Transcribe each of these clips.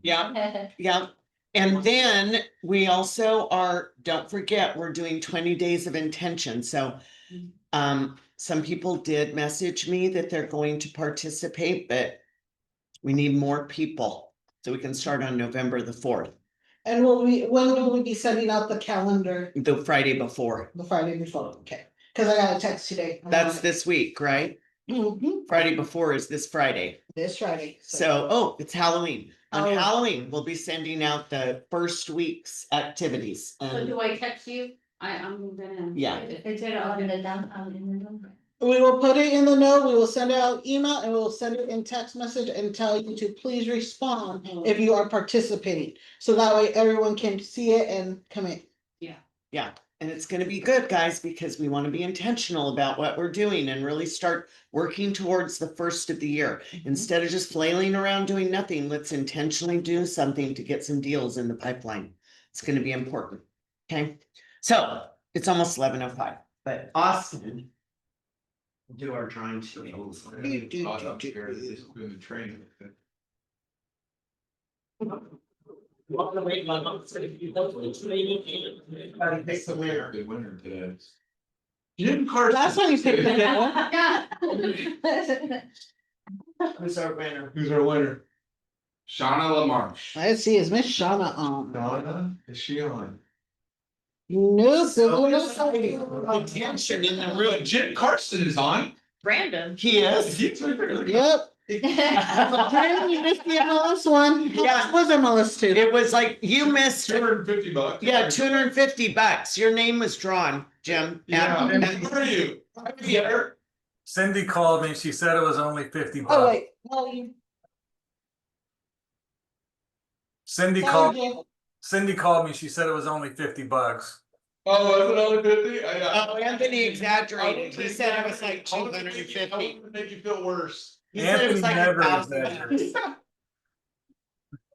Yeah, yeah. And then we also are, don't forget, we're doing 20 days of intention. So some people did message me that they're going to participate, but we need more people so we can start on November the 4th, And when will we be sending out the calendar? the Friday before. The Friday before, okay. Cause I got a text today. That's this week, right? Mhm. Friday before is this Friday. This Friday. So, oh, it's Halloween. On Oh. Halloween, we'll be sending out the first week's activities. So do I text you? I'm gonna. Yeah. Is it on the downtown in the number? We will put it in the note, we will send out email, and we will send it in text message and tell you to please respond if you are participating. So that way everyone can see it and come in. Yeah, and it's gonna be good, guys, because we want to be intentional about what we're doing and really start working towards the first of the year. Instead of just flailing around doing nothing, let's intentionally do something to get some deals in the pipeline. It's gonna be important, okay? So, it's almost 11:05, but Austin will do our drawing today. That's when you picked the good one. Yeah. Who's our winner? Who's our winner? Shauna LaMarche. Let's see, is Miss Shauna on? Shauna, is she on? Nope. The tension in the room. Jen Carson is on. Brandon. He is. He's my favorite. Yep. Brandon, you missed the MLS one. How Yeah. much was MLS two? It was like you missed. $250. Yeah, $250. Your name was drawn, Jim. Yeah, And- and who are you? Yeah. Cindy called me. She said it was only 50 bucks. Oh, wait, well, you. Cindy Sorry, called. Jim. Cindy called me. She said it was only 50 bucks. Oh, was it only 50? Oh, Anthony exaggerated. He said it was like 250. I would make you feel worse. He said it was like Anthony never $1,000. exaggerates.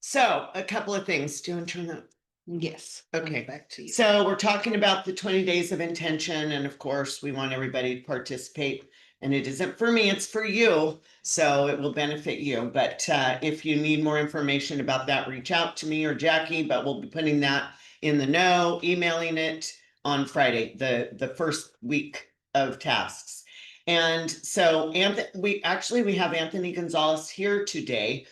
So, a couple of things. Do you want to turn that? Yes. Okay. Back to you. So we're talking about the 20 days of intention, and of course, we want everybody to participate. And it isn't for me, it's for you, so it will benefit you. But if you need more information about that, reach out to me or Jackie, but we'll be putting that in the know, emailing it on Friday, the first week of tasks. And so we have Anthony Gonzalez here today,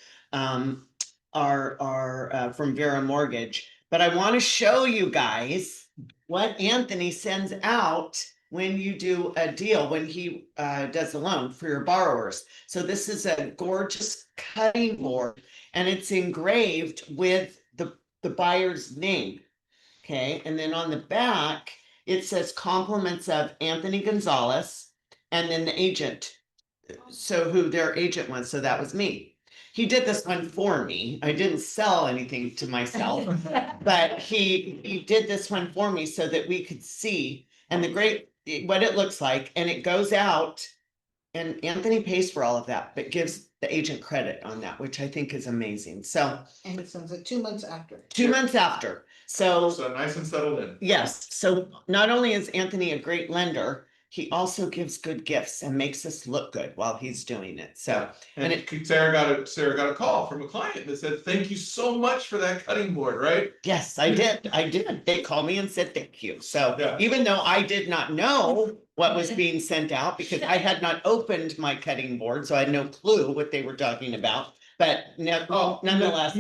our from Vera Mortgage. But I want to show you guys what Anthony sends out when you do a deal, when he does a loan for your borrowers. So this is a gorgeous cutting board, and it's engraved with the buyer's name. Okay, and then on the back, it says compliments of Anthony Gonzalez, and then the agent. So who their agent was, so that was me. He did this one for me. I didn't sell anything to myself, but he did this one for me so that we could see and what it looks like, and it goes out, and Anthony pays for all of that, but gives the agent credit on that, which I think is amazing. So And it sounds like 2 months after. 2 months after. So nice and settled in. yes, so not only is Anthony a great lender, he also gives good gifts and makes us look good while he's doing it. So And Sarah got a call from a client that said, "Thank you so much for that cutting board," right? yes, I did. They called me and said thank you. So Yeah. even though I did not know what was being sent out because I had not opened my cutting board, so I had no clue what they were talking about. But nonetheless,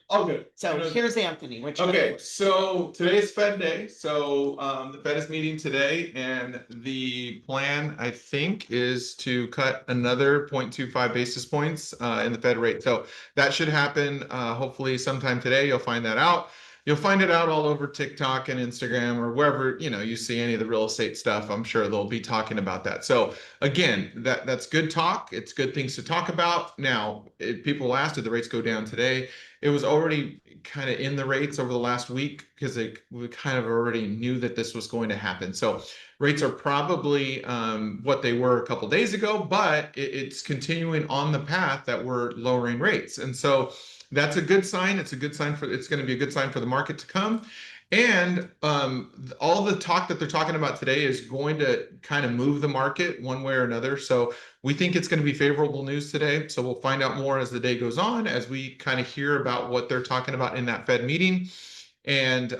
All good. so here's Anthony. Which Okay, so today's Fed day. So the Fed is meeting today, and the plan, I think, is to cut another 0.25 basis points in the Fed rate. So that should happen hopefully sometime today. You'll find that out. You'll find it out all over TikTok and Instagram or wherever you see any of the real estate stuff. I'm sure they'll be talking about that. So again, that's good talk. It's good things to talk about. Now, if people asked, did the rates go down today? It was already kind of in the rates over the last week because we kind of already knew that this was going to happen. So rates are probably what they were a couple days ago, but it's continuing on the path that we're lowering rates. And so that's a good sign. It's going to be a good sign for the market to come. And all the talk that they're talking about today is going to kind of move the market one way or another. So we think it's going to be favorable news today. So we'll find out more as the day goes on, as we kind of hear about what they're talking about in that Fed meeting. And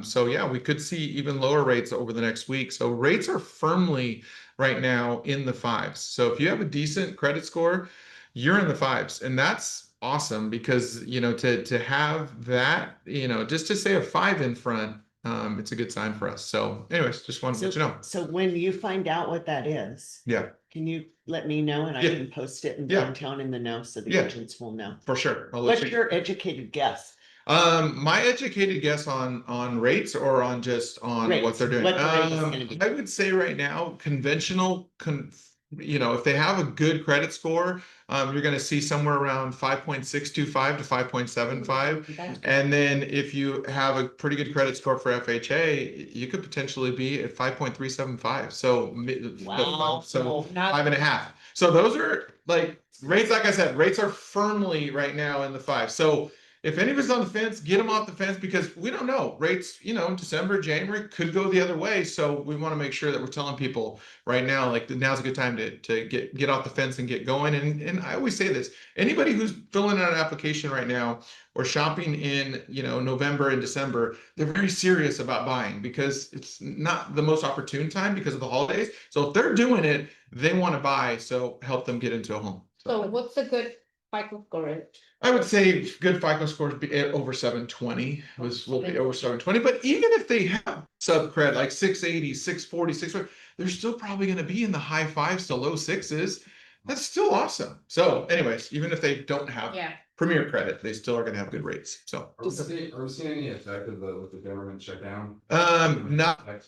so, yeah, we could see even lower rates over the next week. So rates are firmly right now in the fives. So if you have a decent credit score, you're in the fives, and that's awesome because, you know, to have that, you know, just to say a five in front, it's a good sign for us. So anyways, just wanted to let you know. So when you find out what that is, Yeah, can you let me know and I Yeah. can post it in Yeah. downtown in the know so the Yeah. agents will know? for sure. I'll let What's you- your educated guess? My educated guess on rates or on just on what Rates, they're doing. what the rate is gonna be. I would say right now, you know, if they have a good credit score, you're going to see somewhere around 5.625 to 5.75. And then if you have a pretty good credit score for FHA, you could potentially be at 5.375. So, Wow. so 5.5. So those are like rates, like I said, rates are firmly right now in the five. So if anybody's on the fence, get them off the fence because we don't know. Rates, you know, December, January could go the other way. So we want to make sure that we're telling people right now, like now's a good time to get off the fence and get going. And I always say this, anybody who's filling out an application right now or shopping in, you know, November and December, they're very serious about buying because it's not the most opportune time because of the holidays. So if they're doing it, they want to buy. So help them get into a home. So what's a good FICO score? I would say good FICO scores be over 720 will be over 720. But even if they have sub cred like 680, 640, 640, they're still probably going to be in the high fives to low sixes. That's still awesome. So, anyways, even if they don't have Yeah. premier credit, they still are going to have good rates. So, Are we seeing any effect of with the government shutdown?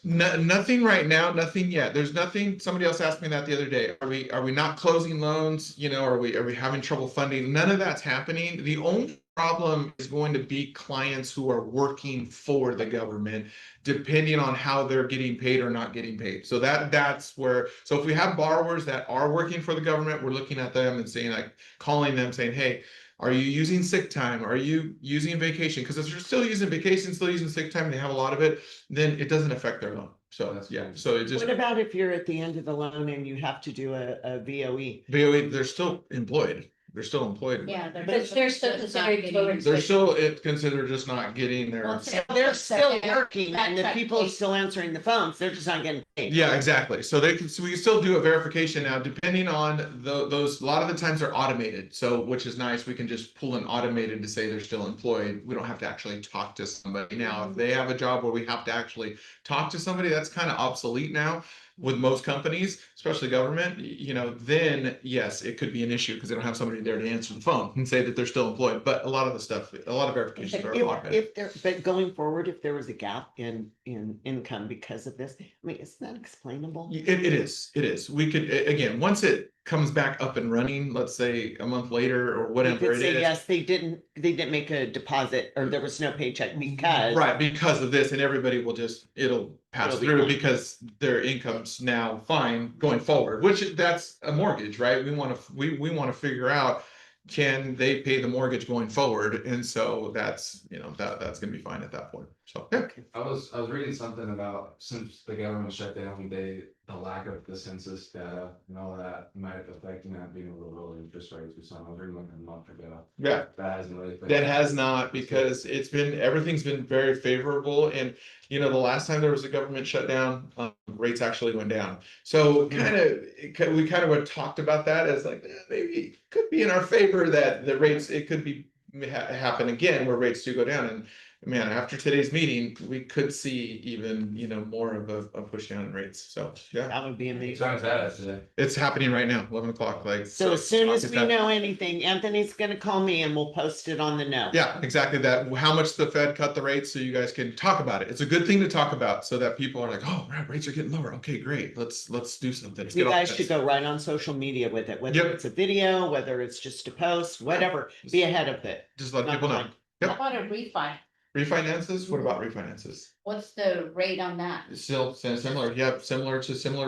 nothing right now, nothing yet. There's nothing. Somebody else asked me that the other day. Are we not closing loans? You know, are we having trouble funding? None of that's happening. The only problem is going to be clients who are working for the government, depending on how they're getting paid or not getting paid. So that's where, so if we have borrowers that are working for the government, we're looking at them and saying, like, calling them saying, hey, are you using sick time? Are you using vacation? Because if you're still using vacation, still using sick time, they have a lot of it, then it doesn't affect their loan. So that's, yeah, so it just, What about if you're at the end of the loan and you have to do a VOE? VOE, they're still employed. They're still employed. Yeah, But they're still considered employed. They're still considered just not getting their. Well, They're still working That and the check people are page. still answering the phones. They're just not getting paid. Yeah, exactly. So we can still do a verification now, depending on those, a lot of the times they're automated. So, which is nice. We can just pull an automated to say they're still employed. We don't have to actually talk to somebody. Now, if they have a job where we have to actually talk to somebody, that's kind of obsolete now with most companies, especially government, you know, then yes, it could be an issue because they don't have somebody there to answer the phone and say that they're still employed. But a lot of the stuff, a lot of verifications are automated. If there, but going forward, if there was a gap in income because of this, I mean, isn't that explainable? It is. We could, again, once it comes back up and running, let's say a month later or You whatever could it say, is. yes, they didn't make a deposit or there was no paycheck because. Right, because of this, and everybody will just, it'll pass It'll be through fine. because their income's now fine going forward, which that's a mortgage, right? We want to figure out, can they pay the mortgage going forward? And so that's, you know, that's gonna be fine at that point. So, yeah. I was reading something about since the government shut down, the lack of the census data and all that might affect not being able to lower interest rates or something. I was reading like a month ago. Yeah. That hasn't really. That has not, because everything's been very favorable. And, you know, the last time there was a government shutdown, rates actually went down. So we kind of talked about that as like, maybe it could be in our favor that the rates, it could be happen again where rates do go down. And man, after today's meeting, we could see even, you know, more of a push down in rates. So, yeah, That would be What amazing. time is that today? it's happening right now, 11 o'clock. Like, So as soon as we that. know anything, Anthony's gonna call me and we'll post it on the know. Yeah, exactly that. How much the Fed cut the rates so you guys can talk about it. It's a good thing to talk about so that people are like, oh, right, rates are getting lower. Okay, great. Let's do something. Let's You get off guys this. should go right on social media with it, whether Yep. it's a video, whether it's just a post, whatever, be ahead of it. Just let Not people know. behind. How Yep. about a refi? Refinances? What about refinances? What's the rate on that? Still similar. Yeah, similar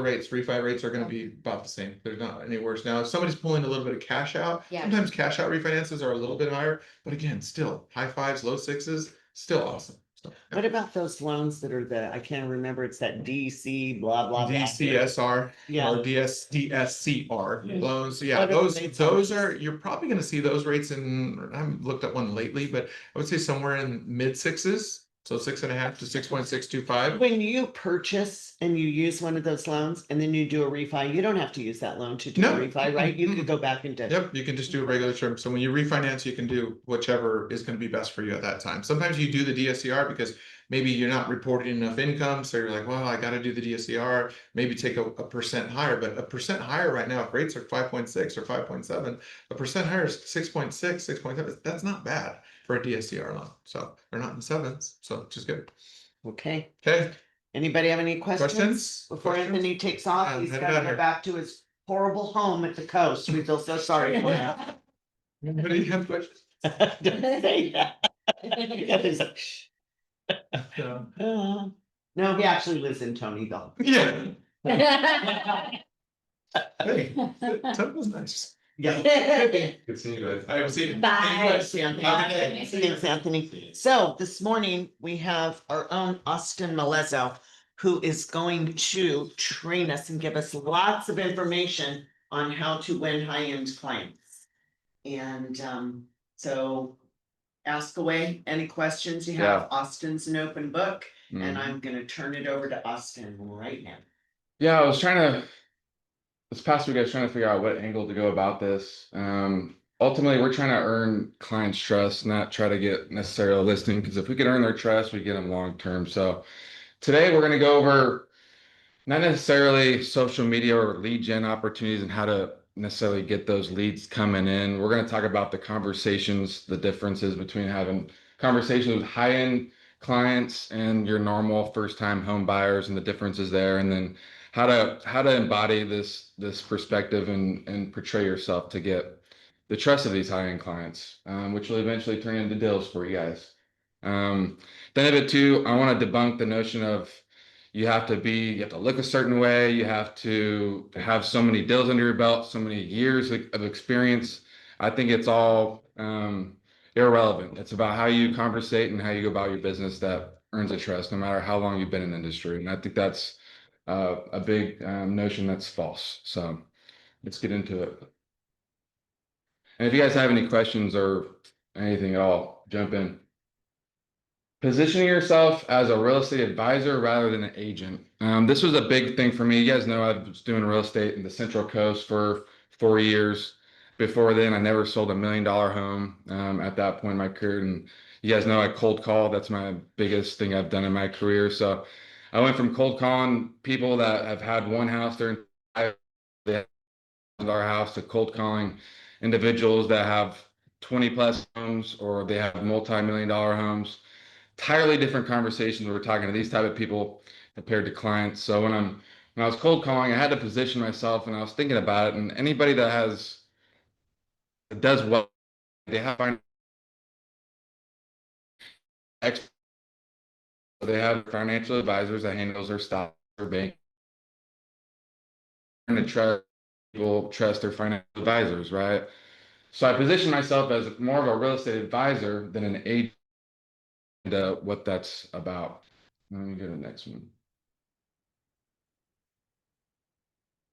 rates. Refi rates are going to be about the same. They're not any worse. Now, if somebody's pulling a little bit of cash out, Yeah. sometimes cash out refinances are a little bit higher, but again, still high fives, low sixes, still awesome. What about those loans that are I can't remember, it's that DC blah, blah, blah. DCSR Yeah. or DSCR Yeah. loans. Yeah, What are the those rates on those those? are, you're probably gonna see those rates in, I haven't looked at one lately, but I would say somewhere in mid sixes. So 6.5 to 6.625. When you purchase and you use one of those loans and then you do a refi, you don't have to use that loan to do a No. refi, right? You Mm-mm. could go back and do. Yep, you can just do a regular term. So when you refinance, you can do whichever is gonna be best for you at that time. Sometimes you do the DSCR because maybe you're not reporting enough income, so you're like, well, I gotta do the DSCR, maybe take a percent higher, but a percent higher right now, if rates are 5.6 or 5.7, a percent higher is 6.6, 6.7, that's not bad for a DSCR loan. So they're not in the sevens, so which is good. Okay. Okay, Anybody have any questions? Questions? Before Questions? Anthony takes off, Yeah, he's head gotta out go here. back to his horrible home at the coast. We feel so sorry for him. anybody have questions? Don't say that. Yeah, there's a- No, he actually lives in Tonyville. Yeah, hey, that was nice. Yeah. Good seeing you guys. I will see you. Bye. Thanks, Anthony. Thanks, Anthony. So this morning, we have our own Austin Molezzo, who is going to train us and give us lots of information on how to win high-end clients. And so ask away any questions you have. Austin's an open book, and I'm gonna turn it over to Austin right now. Yeah, I was trying to, this past week, I was trying to figure out what angle to go about this. Ultimately, we're trying to earn clients' trust, not try to get necessarily a listing, because if we can earn their trust, we get them long term. So today we're going to go over not necessarily social media or lead gen opportunities and how to necessarily get those leads coming in. We're going to talk about the conversations, the differences between having conversations with high-end clients and your normal first-time home buyers and the differences there, and then how to embody this perspective and portray yourself to get the trust of these high-end clients, which will eventually turn into deals for you guys. Then of it too, I want to debunk the notion of you have to look a certain way, you have to have so many deals under your belt, so many years of experience. I think it's all irrelevant. It's about how you conversate and how you go about your business that earns a trust, no matter how long you've been in the industry. And I think that's a big notion that's false. So let's get into it. And if you guys have any questions or anything at all, jump in. Positioning yourself as a real estate advisor rather than an agent. This was a big thing for me. You guys know I was doing real estate in the Central Coast for 4 years. Before then, I never sold $1 million home at that point in my career. And you guys know I cold call. That's my biggest thing I've done in my career. So I went from cold calling people that have had one house their entire our house to cold calling individuals that have 20 plus homes or they have multi-million dollar homes. Entirely different conversations. We're talking to these type of people compared to clients. So when I was cold calling, I had to position myself and I was thinking about it. And anybody that does well, they have they have financial advisors that handles their stock, their bank, and to trust people trust their financial advisors, right? So I position myself as more of a real estate advisor than an agent. What that's about. Let me go to the next one.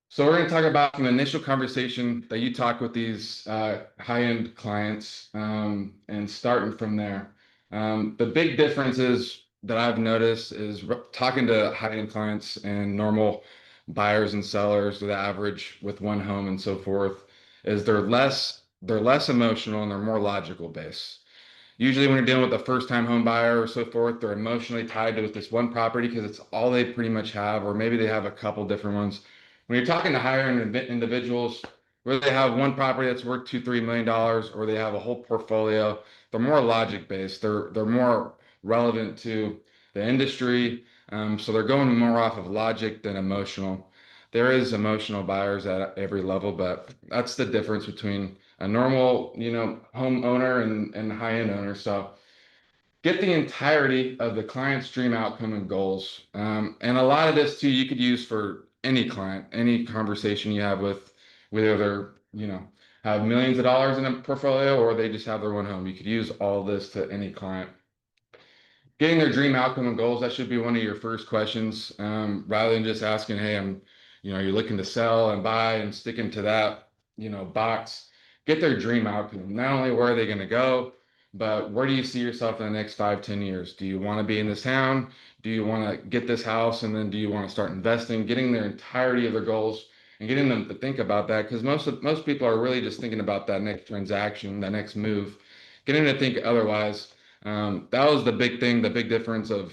So we're going to talk about from the initial conversation that you talk with these high-end clients and starting from there. The big differences that I've noticed is talking to high-end clients and normal buyers and sellers with average with one home and so forth is they're less emotional and they're more logical based. Usually when you're dealing with a first time home buyer or so forth, they're emotionally tied to this one property because it's all they pretty much have, or maybe they have a couple different ones. When you're talking to higher individuals, whether they have one property that's worth $2-3 million or they have a whole portfolio, they're more logic based. They're more relevant to the industry. So they're going more off of logic than emotional. There is emotional buyers at every level, but that's the difference between a normal, homeowner and high-end owner. So get the entirety of the client's dream outcome and goals. And a lot of this too, you could use for any client, any conversation you have with, whether they're, have millions of dollars in a portfolio or they just have their one home. You could use all this to any client. getting their dream outcome and goals, that should be one of your first questions. Rather than just asking, hey, are you looking to sell and buy and sticking to that, box, get their dream outcome. Not only where are they going to go, but where do you see yourself in the next 5, 10 years? Do you want to be in this town? Do you want to get this house? And then do you want to start investing, getting their entirety of their goals and getting them to think about that? Because most people are really just thinking about that next transaction, that next move, getting them to think otherwise. That was the big thing, the big difference of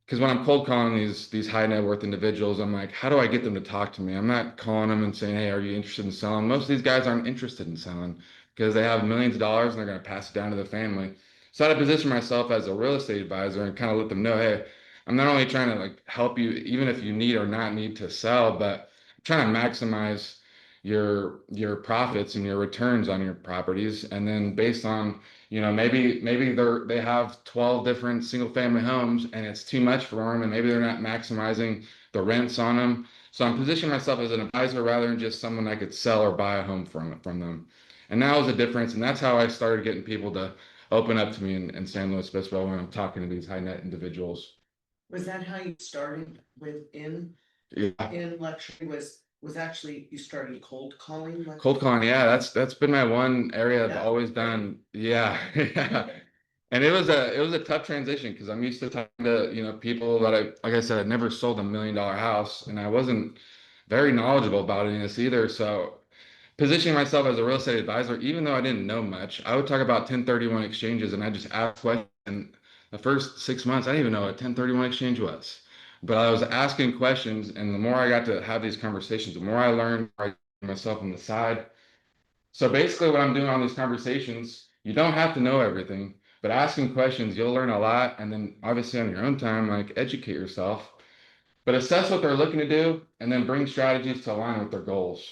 because when I'm cold calling these high net worth individuals, I'm like, how do I get them to talk to me? I'm not calling them and saying, hey, are you interested in selling? Most of these guys aren't interested in selling because they have millions of dollars and they're going to pass it down to their family. So I had to position myself as a real estate advisor and kind of let them know, hey, I'm not only trying to like help you, even if you need or not need to sell, but I'm trying to maximize your profits and your returns on your properties. And then based on maybe they have 12 different single family homes and it's too much for them, and maybe they're not maximizing the rents on them. So I'm positioning myself as an advisor rather than just someone I could sell or buy a home from them. And that was a difference, and that's how I started getting people to open up to me in San Luis Obispo when I'm talking to these high net individuals. Was that how you started within Yeah. in luxury? Was actually you started cold calling? Cold calling, yeah, that's been my one area I've Yeah. always done. Yeah, yeah. And it was a tough transition because I'm used to talking to, people that like I said, I'd never sold $1 million house and I wasn't very knowledgeable about any of this either. So positioning myself as a real estate advisor, even though I didn't know much, I would talk about 1031 exchanges and I just ask questions. And the first 6 months, I didn't even know what 1031 exchange was. But I was asking questions, and the more I got to have these conversations, the more I learned myself on the side. So basically, what I'm doing on these conversations, you don't have to know everything, but asking questions, you'll learn a lot. And then obviously on your own time, like educate yourself, but assess what they're looking to do and then bring strategies to align with their goals.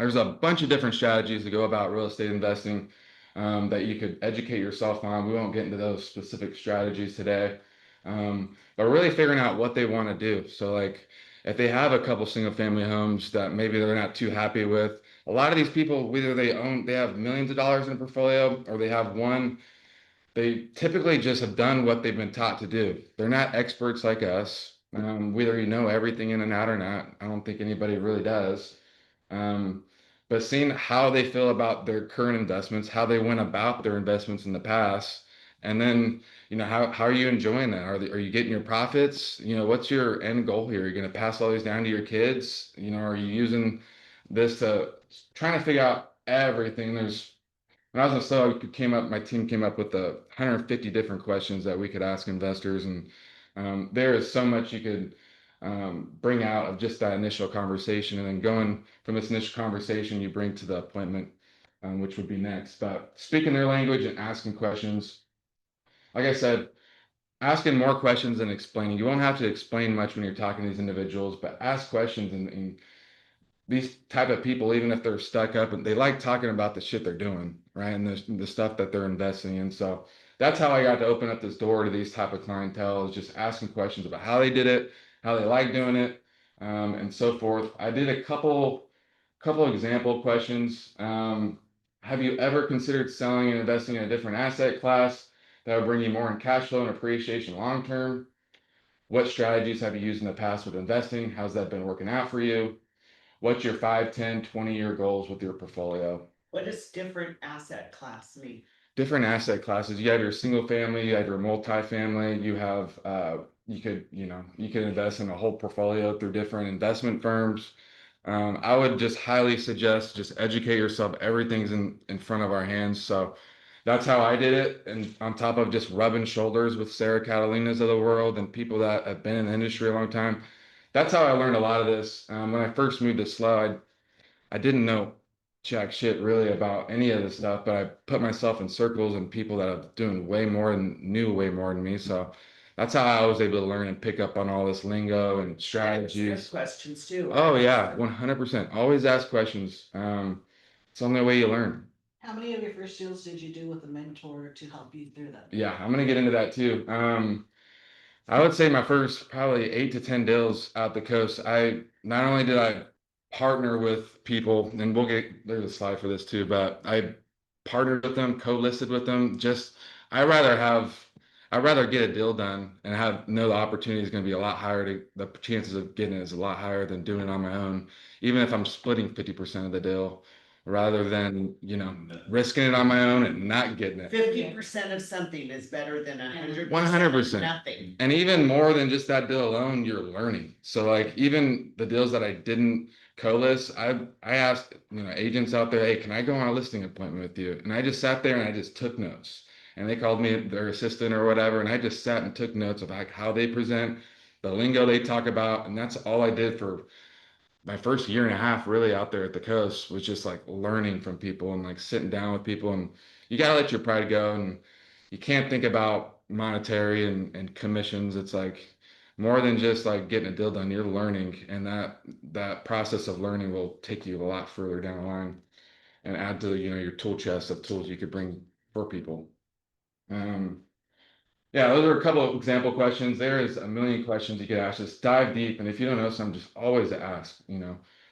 There's a bunch of different strategies to go about real estate investing that you could educate yourself on. We won't get into those specific strategies today, but really figuring out what they want to do. So, like, if they have a couple single family homes that maybe they're not too happy with, a lot of these people, whether they have millions of dollars in a portfolio or they have one, they typically just have done what they've been taught to do. They're not experts like us. Whether you know everything in and out or not, I don't think anybody really does. Um, but seeing how they feel about their current investments, how they went about their investments in the past, and then how are you enjoying that? Are you getting your profits? What's your end goal here? Are you going to pass all these down to your kids? Are you using this to trying to figure out everything? When I was in Slow, my team came up with 150 different questions that we could ask investors, and there is so much you could bring out of just that initial conversation, and then going from this initial conversation, you bring to the appointment, which would be next. But speaking their language and asking questions, like I said, asking more questions than explaining. You won't have to explain much when you're talking to these individuals, but ask questions and these type of people, even if they're stuck up and they like talking about the shit they're doing, right? And the stuff that they're investing in. So that's how I got to open up this door to these type of clientele, is just asking questions about how they did it, how they like doing it, and so forth. I did a couple example questions. Have you ever considered selling and investing in a different asset class that would bring you more in cash flow and appreciation long term? What strategies have you used in the past with investing? How's that been working out for you? What's your 5, 10, 20-year goals with your portfolio? What does different asset class mean? Different asset classes. You have your single family, you have your multifamily, you have you could invest in a whole portfolio through different investment firms. I would just highly suggest just educate yourself. Everything's in front of our hands. So that's how I did it. And on top of just rubbing shoulders with Sarah Catalinas of the world and people that have been in the industry a long time, that's how I learned a lot of this. When I first moved to SLO, I didn't know jack shit really about any of this stuff, but I put myself in circles and people that are doing way more and knew way more than me. So that's how I was able to learn and pick up on all this lingo and Ask strategies. questions too. Oh yeah, 100%. Always ask questions. It's the only way you learn. How many of your first deals did you do with a mentor to help you through that? Yeah, I'm gonna get into that too. I would say my first probably 8 to 10 deals out the coast. I not only did I partner with people, and there's a slide for this too, but I partnered with them, co-listed with them. I rather have I'd rather get a deal done and know the opportunity is going to be a lot higher the chances of getting it is a lot higher than doing it on my own, even if I'm splitting 50% of the deal, rather than, risking it on my own and not getting it. 50% of something is better than 100%. 100%. Nothing. And even more than just that deal alone, you're learning. So like even the deals that I didn't co-list, I asked, agents out there, hey, can I go on a listing appointment with you? And I just sat there and I just took notes. And they called me their assistant or whatever, and I just sat and took notes of like how they present, the lingo they talk about, and that's all I did for my first year and a half really out there at the coast, was just like learning from people and like sitting down with people. And you gotta let your pride go, and you can't think about monetary and commissions. It's like more than just like getting a deal done. You're learning, and that process of learning will take you a lot further down the line and add to your tool chest of tools you could bring for people. Yeah, those are a couple of example questions. There is a million questions you could ask. Just dive deep, and if you don't know something, just always ask.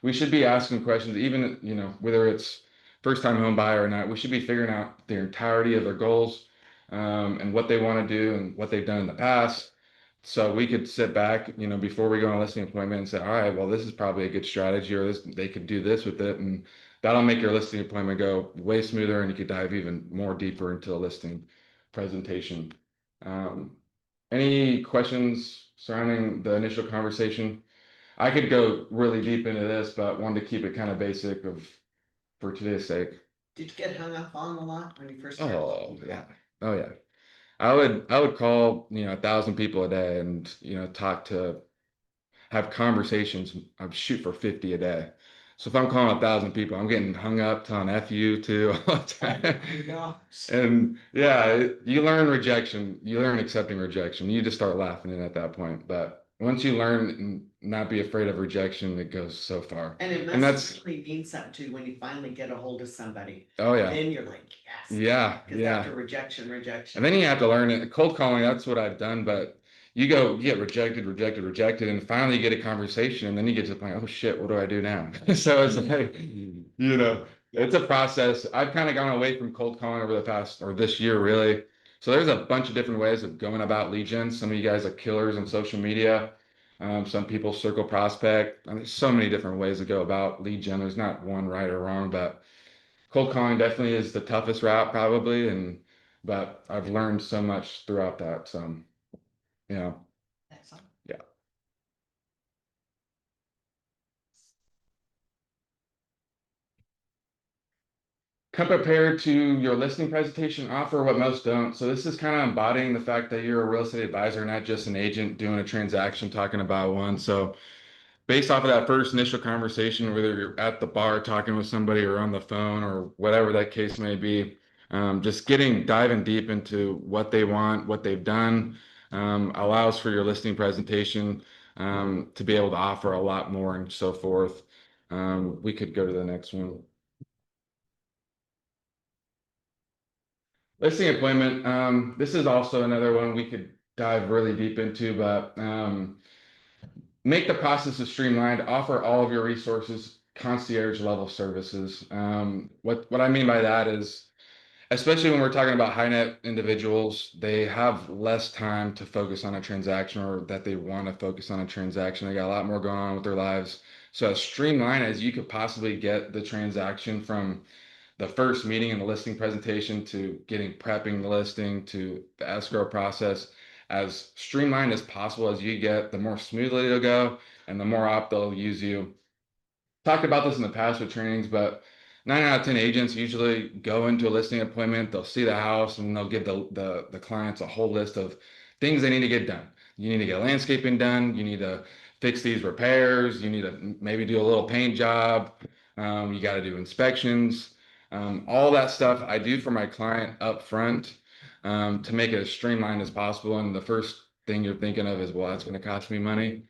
We should be asking questions, even whether it's first time home buyer or not. We should be figuring out the entirety of their goals, and what they want to do and what they've done in the past. So we could sit back, before we go on a listing appointment and say, all right, well, this is probably a good strategy, or they could do this with it, and that'll make your listing appointment go way smoother, and you could dive even more deeper into the listing presentation. Um, any questions surrounding the initial conversation? I could go really deep into this, but wanted to keep it kind of basic for today's sake. Did you get hung up on a lot when you first started? Oh yeah. Oh yeah. I would call, 1,000 people a day and, have conversations. I'd shoot for 50 a day. So if I'm calling 1,000 people, I'm getting hung up telling F you too all the time. And yeah, you learn rejection. You learn accepting rejection. You just start laughing at that point. But once you learn and not be afraid of rejection, it goes so far. And it And must really mean something to you when you finally get a hold of somebody. Oh yeah. Then you're like, yes. Yeah. Because Yeah. after rejection. And then you have to learn it. Cold calling, that's what I've done, but you get rejected, and finally you get a conversation, and then you get to the point, oh shit, what do I do now? So it's like, it's a process. I've kind of gone away from cold calling over the past, or this year really. So there's a bunch of different ways of going about lead gen. Some of you guys are killers on social media. Some people circle prospect. I mean, there's so many different ways to go about lead gen. There's not one right or wrong, but cold calling definitely is the toughest route probably. But I've learned so much throughout that. So, yeah. Excellent. Yeah. Come prepared to your listing presentation, offer what most don't. So this is kind of embodying the fact that you're a real estate advisor, not just an agent doing a transaction, talking about one. So based off of that first initial conversation, whether you're at the bar talking with somebody or on the phone or whatever that case may be, just diving deep into what they want, what they've done, allows for your listing presentation to be able to offer a lot more and so forth. We could go to the next one. Listing appointment. This is also another one we could dive really deep into, but make the process streamlined, offer all of your resources, concierge level services. What I mean by that is, especially when we're talking about high net individuals, they have less time to focus on a transaction, or that they want to focus on a transaction. They got a lot more going on with their lives. So as streamlined as you could possibly get the transaction, from the first meeting and the listing presentation to prepping the listing to the escrow process, as streamlined as possible as you get, the more smoothly it'll go and the more opt they'll use you. Talked about this in the past with trainings, but 9 out of 10 agents usually go into a listing appointment, they'll see the house, and they'll give the clients a whole list of things they need to get done. You need to get landscaping done, you need to fix these repairs, you need to maybe do a little paint job, you got to do inspections. All that stuff I do for my client up front, to make it as streamlined as possible. And the first thing you're thinking of is, well, that's going to cost me money.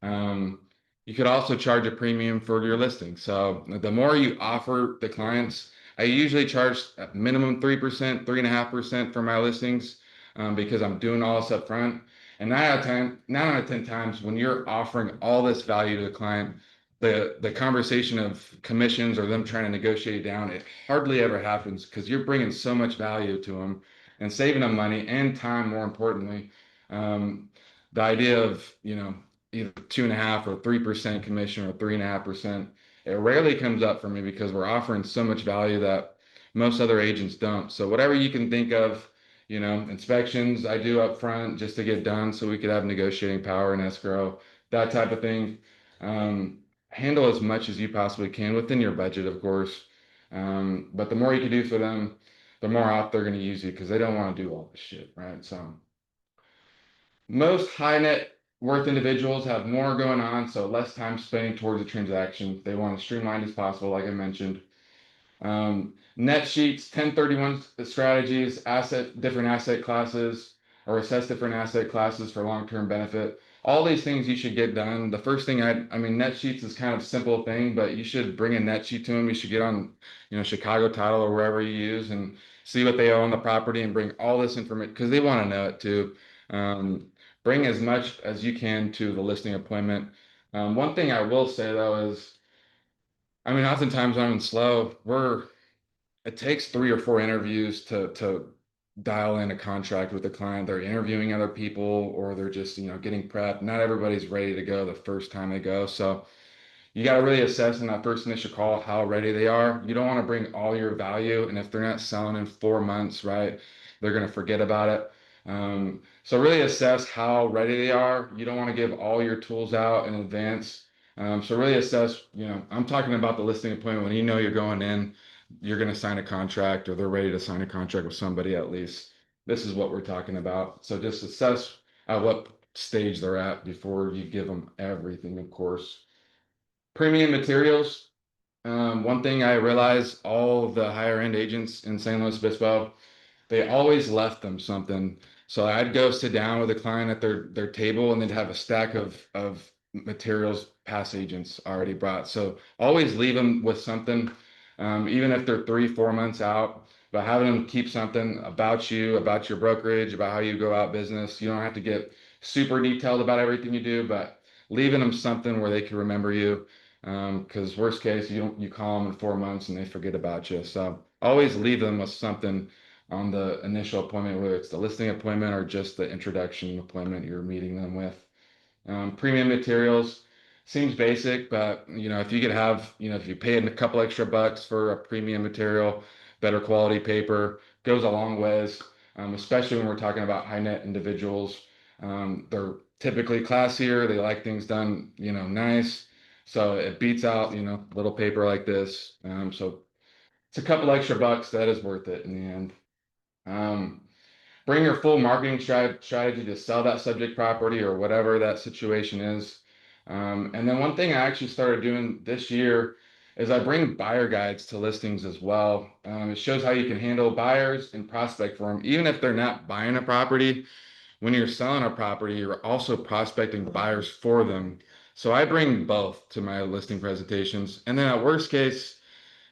You could also charge a premium for your listing. So the more you offer the clients, I usually charge a minimum 3%, 3.5% for my listings, because I'm doing all this up front. And 9 out of 10 times when you're offering all this value to the client, the conversation of commissions or them trying to negotiate down, it hardly ever happens, because you're bringing so much value to them. and saving them money and time, more importantly. The idea of, either 2.5 or 3% commission or 3.5%, it rarely comes up for me because we're offering so much value that most other agents don't. So whatever you can think of, inspections I do up front just to get done so we could have negotiating power and escrow, that type of thing. Handle as much as you possibly can within your budget, of course. But the more you can do for them, the more out they're going to use you because they don't want to do all this shit, right? So most high net worth individuals have more going on, so less time spending towards the transaction. They want to streamline as possible, like I mentioned. Net sheets, 1031 strategies, different asset classes, or assess different asset classes for long-term benefit. All these things you should get done. The first thing I mean, net sheets is kind of a simple thing, but you should bring a net sheet to them. You should get on, Chicago Title or wherever you use and see what they own on the property and bring all this information because they want to know it too. Bring as much as you can to the listing appointment. One thing I will say though is, I mean, oftentimes when I'm slow, it takes 3 or 4 interviews to dial in a contract with the client. They're interviewing other people or they're just, getting prepped. Not everybody's ready to go the first time they go. So you got to really assess in that first initial call how ready they are. You don't want to bring all your value, and if they're not selling in 4 months, right, they're going to forget about it. So really assess how ready they are. You don't want to give all your tools out in advance. So really assess, I'm talking about the listing appointment when you're going in, you're going to sign a contract or they're ready to sign a contract with somebody at least. This is what we're talking about. So just assess at what stage they're at before you give them everything, of course. Premium materials. One thing I realized, all the higher end agents in San Luis Obispo, they always left them something. So I'd go sit down with a client at their table and they'd have a stack of materials past agents already brought. So always leave them with something, even if they're 3, 4 months out, but having them keep something about you, about your brokerage, about how you go out business. You don't have to get super detailed about everything you do, but leaving them something where they can remember you. Because worst case, you call them in 4 months and they forget about you. So always leave them with something on the initial appointment, whether it's the listing appointment or just the introduction appointment you're meeting them with. Premium materials seems basic, but if you could have, if you pay a couple extra bucks for a premium material, better quality paper goes a long ways, especially when we're talking about high net individuals. They're typically classier. They like things done, nice. So it beats out, little paper like this. So it's a couple extra bucks that is worth it in the end. Bring your full marketing strategy to sell that subject property or whatever that situation is. And then one thing I actually started doing this year is I bring buyer guides to listings as well. It shows how you can handle buyers and prospect for them, even if they're not buying a property. When you're selling a property, you're also prospecting buyers for them. So I bring both to my listing presentations. And then at worst case,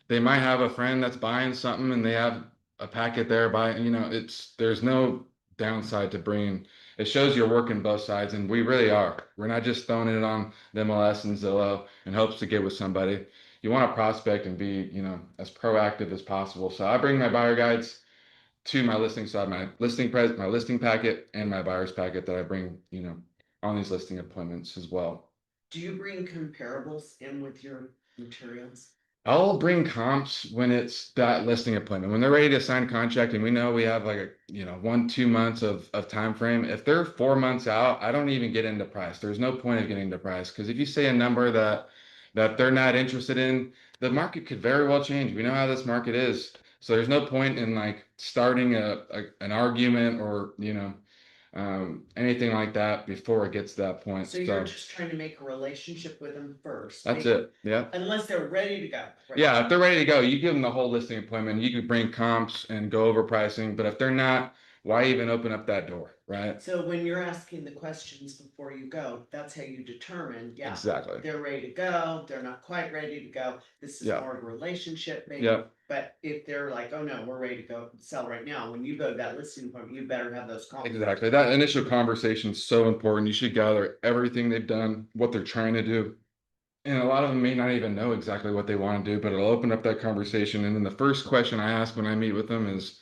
they might have a friend that's buying something and they have a packet there buying, there's no downside to bringing. It shows you're working both sides, and we really are. We're not just throwing it on the MLS and Zillow in hopes to get with somebody. You want to prospect and be, as proactive as possible. So I bring my buyer guides to my listing side, my listing packet and my buyer's packet that I bring, on these listing appointments as well. Do you bring comparables in with your materials? I'll bring comps when it's that listing appointment. When they're ready to sign a contract and we know we have like 1, 2 months of time frame. If they're 4 months out, I don't even get into price. There's no point of getting into price because if you say a number that they're not interested in, the market could very well change. We know how this market is. So there's no point in like starting an argument or anything like that before it gets to that point. So you're just trying to make a relationship with them first. That's it. Yeah. Unless they're ready to go. Right? Yeah, if they're ready to go, you give them the whole listing appointment. You can bring comps and go over pricing. But if they're not, why even open up that door, right? So when you're asking the questions before you go, that's how you determine, yeah, Exactly. they're ready to go, they're not quite ready to go. This is Yeah. more of a relationship maybe. Yeah. But if they're like, oh no, we're ready to go sell right now, when you go to that listing appointment, you better have those calls. Exactly. That initial conversation is so important. You should gather everything they've done, what they're trying to do. And a lot of them may not even know exactly what they want to do, but it'll open up that conversation. And then the first question I ask when I meet with them is,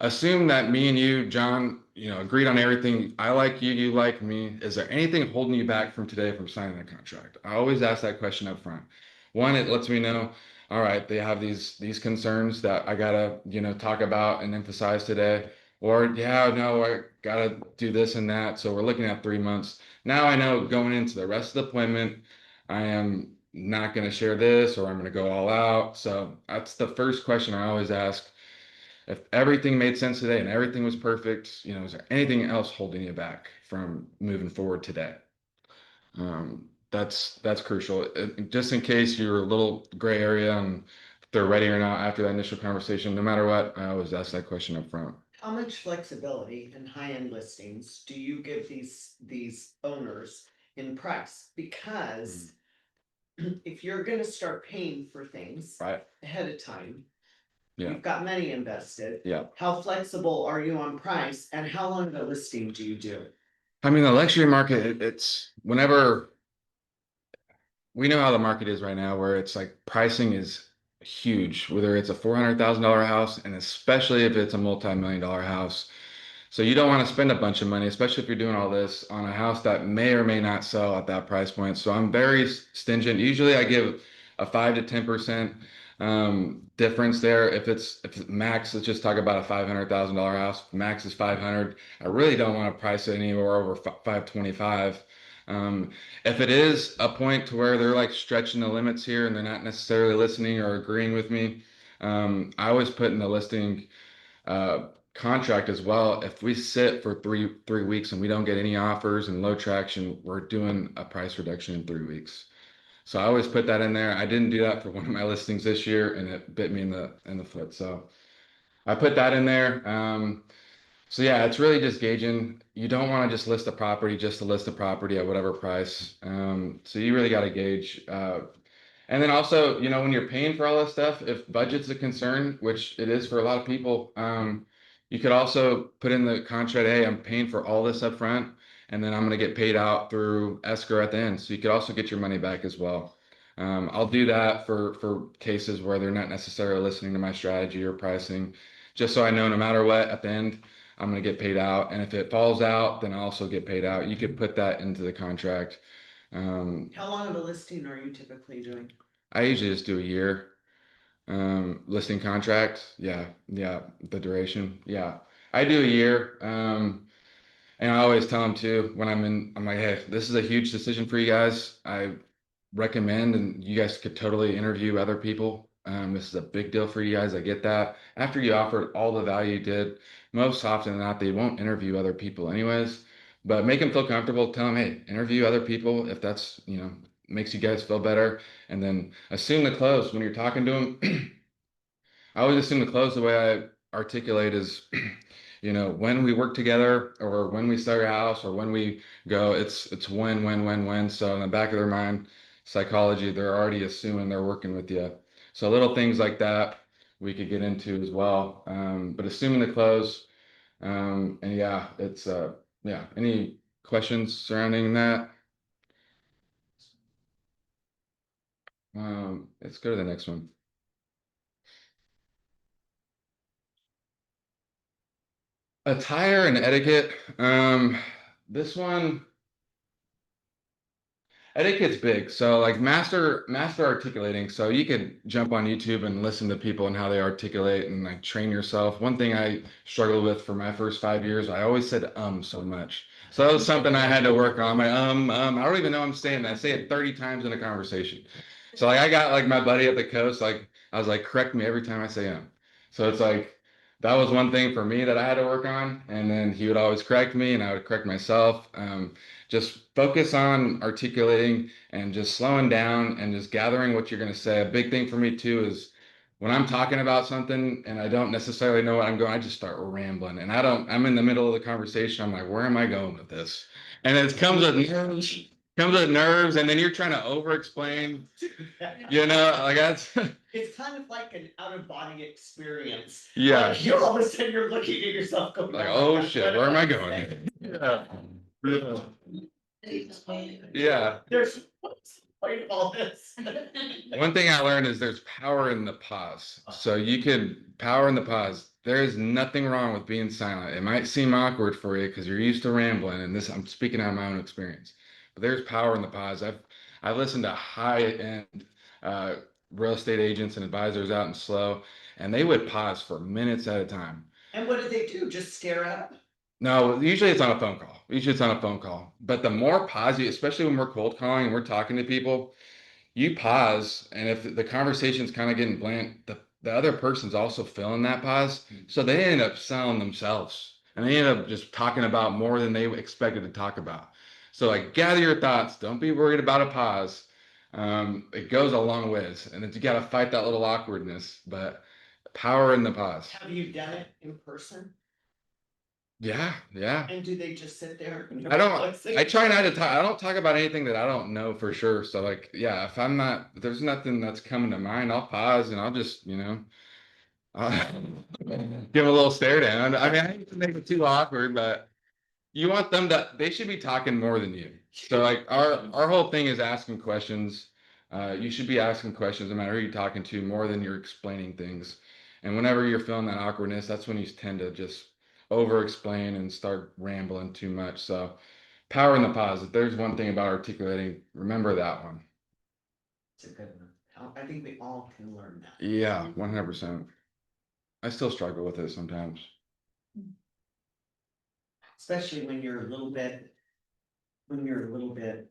assume that me and you, John, agreed on everything. I like you, you like me. Is there anything holding you back from today from signing the contract? I always ask that question up front. One, it lets me know, all right, they have these concerns that I gotta, talk about and emphasize today. Or yeah, no, I gotta do this and that. So we're looking at 3 months. Now I know going into the rest of the appointment, I am not gonna share this or I'm gonna go all out. So that's the first question I always ask. If everything made sense today and everything was perfect, is there anything else holding you back from moving forward today? That's crucial. Just in case you're a little gray area and if they're ready or not after that initial conversation, no matter what, I always ask that question up front. How much flexibility in high-end listings do you give these owners in price? Because if you're gonna start paying for things Right? ahead of time, Yeah. you've got money invested. Yeah. How flexible are you on price and how long of a listing do you do? I mean, the luxury market, it's whenever we know how the market is right now, where it's like pricing is huge, whether it's a $400,000 house, and especially if it's a multi-million-dollar house. So you don't want to spend a bunch of money, especially if you're doing all this on a house that may or may not sell at that price point. So I'm very stingent. Usually I give a 5 to 10% difference there. If it's max, let's just talk about a $500,000 house. Max is 500. I really don't want to price it anywhere over 525. If it is a point to where they're like stretching the limits here and they're not necessarily listening or agreeing with me, I always put in the listing contract as well. If we sit for three weeks and we don't get any offers and low traction, we're doing a price reduction in 3 weeks. So I always put that in there. I didn't do that for one of my listings this year, and it bit me in the foot. So I put that in there. So yeah, it's really just gauging. You don't want to just list a property just to list a property at whatever price. So you really got to gauge. And then also, when you're paying for all this stuff, if budget's a concern, which it is for a lot of people, you could also put in the contract, hey, I'm paying for all this up front, and then I'm going to get paid out through escrow at the end. So you could also get your money back as well. I'll do that for cases where they're not necessarily listening to my strategy or pricing, just so I know no matter what, at the end, I'm going to get paid out. And if it falls out, then I also get paid out. You could put that into the contract. How long of a listing are you typically doing? I usually just do a year. Listing contract. Yeah. The duration. Yeah. I do a year. And I always tell them too, when I'm like, hey, this is a huge decision for you guys. I recommend, and you guys could totally interview other people. This is a big deal for you guys. I get that. After you offered all the value you did, most often than not, they won't interview other people anyways. But make them feel comfortable. Tell them, hey, interview other people if that's, makes you guys feel better. And then assume the close when you're talking to them. I always assume the close the way I articulate is, when we work together or when we sell your house or when we go, it's when. So in the back of their mind, psychology, they're already assuming they're working with you. So little things like that we could get into as well. But assuming the close, and yeah, it's yeah. Any questions surrounding that? Let's go to the next one. Attire and etiquette. This one, etiquette's big. So like master articulating. So you could jump on YouTube and listen to people and how they articulate and like train yourself. One thing I struggled with for my first 5 years, I always said so much. So that was something I had to work on. I don't even know I'm saying that. I say it 30 times in a conversation. So like I got like my buddy at the coast, like I was like, correct me every time I say So it's like that was one thing for me that I had to work on. And then he would always correct me and I would correct myself. Just focus on articulating and just slowing down and just gathering what you're going to say. A big thing for me too is when I'm talking about something and I don't necessarily know what I'm going, I just start rambling and I'm in the middle of the conversation. I'm like, where am I going with this? And it comes with nerves, and then you're trying to over explain, like that's It's kind of like an out of body experience. yeah. Like you're all of a sudden you're looking at yourself going, Like, "Oh my oh God, shit, what where am I to going? say?" Yeah. There's what's the point of all this? One thing I learned is there's power in the pause. So you can power in the pause. there is nothing wrong with being silent. It might seem awkward for you because you're used to rambling, and this I'm speaking out of my own experience. But there's power in the pause. I've listened to high-end uh, real estate agents and advisors out in slow, and they would pause for minutes at a time. And what do they do? Just stare up? No, usually it's on a phone call. Usually it's on a phone call. But the more pause you, especially when we're cold calling and we're talking to people, you pause, and if the conversation's kind of getting bland, the other person's also feeling that pause. So they end up selling themselves and they end up just talking about more than they expected to talk about. So like gather your thoughts, don't be worried about a pause. It goes a long ways, and you got to fight that little awkwardness, but power in the pause. Have you done it in person? Yeah, yeah. And do they just sit there? and I don't, listen? I try not to talk, I don't talk about anything that I don't know for sure. So like, yeah, if there's nothing that's coming to mind, I'll pause and I'll just, I'll give a little stare down. I mean, I hate to make it too awkward, but you want them they should be talking more than you. So like our whole thing is asking questions. You should be asking questions no matter who you're talking to more than you're explaining things. And whenever you're feeling that awkwardness, that's when you tend to just over explain and start rambling too much. So power in the pause. If there's one thing about articulating, remember that one. It's a good one. I think we all can learn that. Yeah, 100%. I still struggle with it sometimes. Especially when you're a little bit, you're a little bit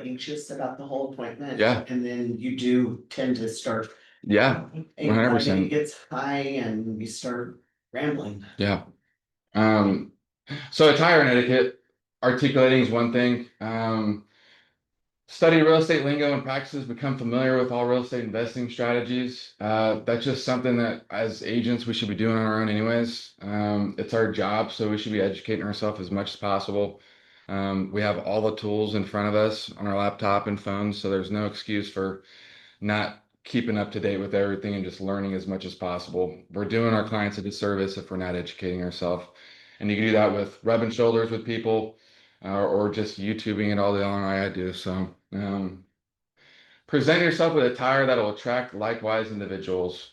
anxious about the whole appointment. Yeah. And then you do tend to start. Yeah, 100%. Anxiety gets high and you start rambling. Yeah. So attire and etiquette, articulating is one thing. Study real estate lingo and practices, become familiar with all real estate investing strategies. That's just something that as agents we should be doing on our own anyways. It's our job, so we should be educating ourselves as much as possible. We have all the tools in front of us on our laptop and phones, so there's no excuse for not keeping up to date with everything and just learning as much as possible. We're doing our clients a disservice if we're not educating ourselves. And you can do that with rubbing shoulders with people or just YouTubing it all the long way I do. So present yourself with attire that will attract likewise individuals.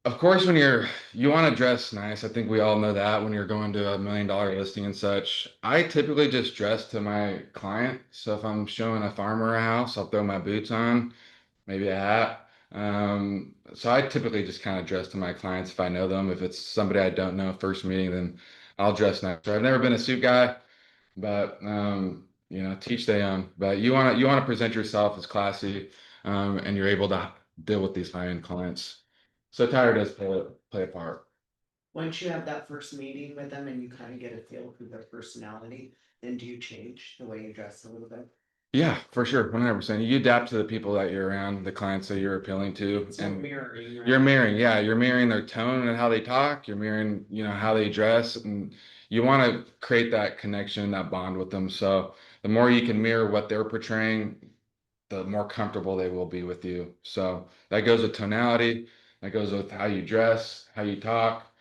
Of course, you want to dress nice. I think we all know that when you're going to $1 million listing and such. I typically just dress to my client. So if I'm showing a farmer a house, I'll throw my boots on, maybe a hat. So I typically just kind of dress to my clients if I know them. If it's somebody I don't know, first meeting, then I'll dress nice. I've never been a suit guy, but teach their own. But you want to present yourself as classy, and you're able to deal with these high-end clients. So attire does play a part. Once you have that first meeting with them and you kind of get a feel for their personality, then do you change the way you dress a little bit? Yeah, for sure, 100%. You adapt to the people that you're around, the clients that you're appealing to, So and mirroring. Right? you're mirroring. Yeah, you're mirroring their tone and how they talk. You're mirroring, how they dress, and you want to create that connection, that bond with them. So the more you can mirror what they're portraying, the more comfortable they will be with you. So that goes with tonality, that goes with how you dress, how you talk.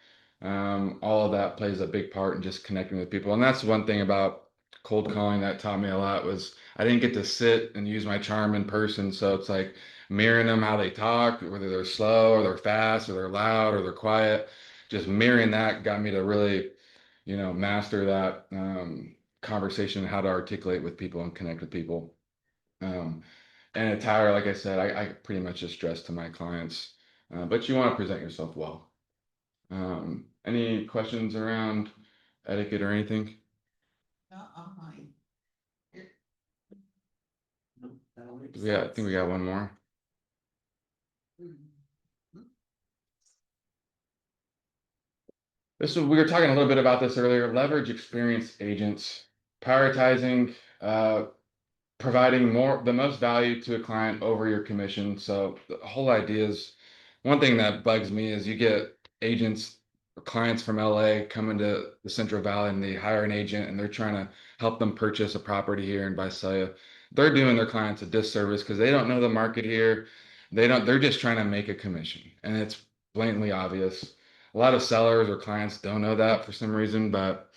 All of that plays a big part in just connecting with people. And that's one thing about cold calling that taught me a lot was I didn't get to sit and use my charm in person. So it's like mirroring them how they talk, whether they're slow or they're fast or they're loud or they're quiet. Just mirroring that got me to really, master that conversation, how to articulate with people and connect with people. Um, and attire, like I said, I pretty much just dress to my clients, but you want to present yourself well. Any questions around etiquette or anything? Not on mine. No, that all makes I think sense. we got one more. We were talking a little bit about this earlier. Leverage experienced agents, prioritizing, providing the most value to a client over your commission. So the whole idea is one thing that bugs me is you get agents or clients from LA coming to the Central Valley and they hire an agent and they're trying to help them purchase a property here in Visalia. They're doing their clients a disservice because they don't know the market here. They're just trying to make a commission, and it's blatantly obvious. A lot of sellers or clients don't know that for some reason, but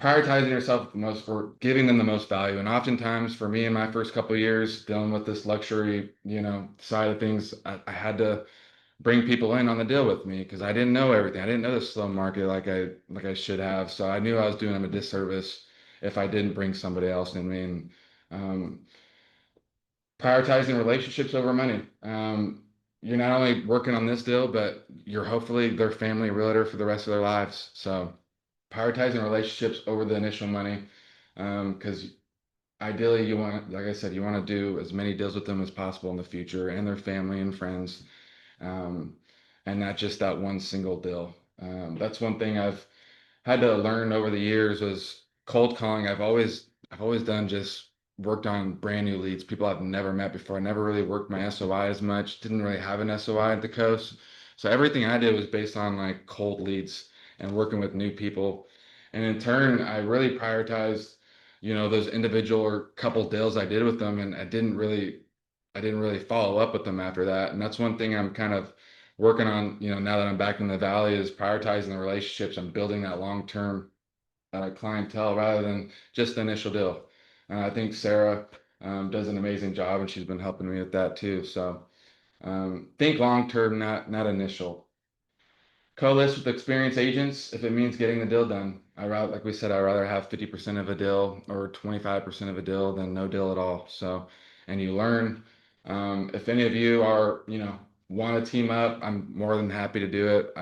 prioritizing yourself with the most, or giving them the most value. And oftentimes for me in my first couple of years dealing with this luxury, side of things, I had to bring people in on the deal with me because I didn't know everything. I didn't know the slow market like I should have. So I knew I was doing them a disservice if I didn't bring somebody else in. I mean, um, prioritizing relationships over money. You're not only working on this deal, but you're hopefully their family realtor for the rest of their lives. So prioritizing relationships over the initial money, because ideally you want, like I said, you want to do as many deals with them as possible in the future and their family and friends, um, and not just that one single deal. That's one thing I've had to learn over the years was cold calling. I've always done just worked on brand new leads, people I've never met before. I never really worked my SOI as much, didn't really have an SOI at the coast. So everything I did was based on like cold leads and working with new people. And in turn, I really prioritized, those individual or couple deals I did with them, and I didn't really follow up with them after that. And that's one thing I'm kind of working on, now that I'm back in the valley, is prioritizing the relationships and building that long-term clientele rather than just the initial deal. I think Sarah does an amazing job, and she's been helping me with that too. So think long-term, not initial. Co-list with experienced agents if it means getting the deal done. Like we said, I'd rather have 50% of a deal or 25% of a deal than no deal at all. So, and you learn. If any of you are, want to team up, I'm more than happy to do it.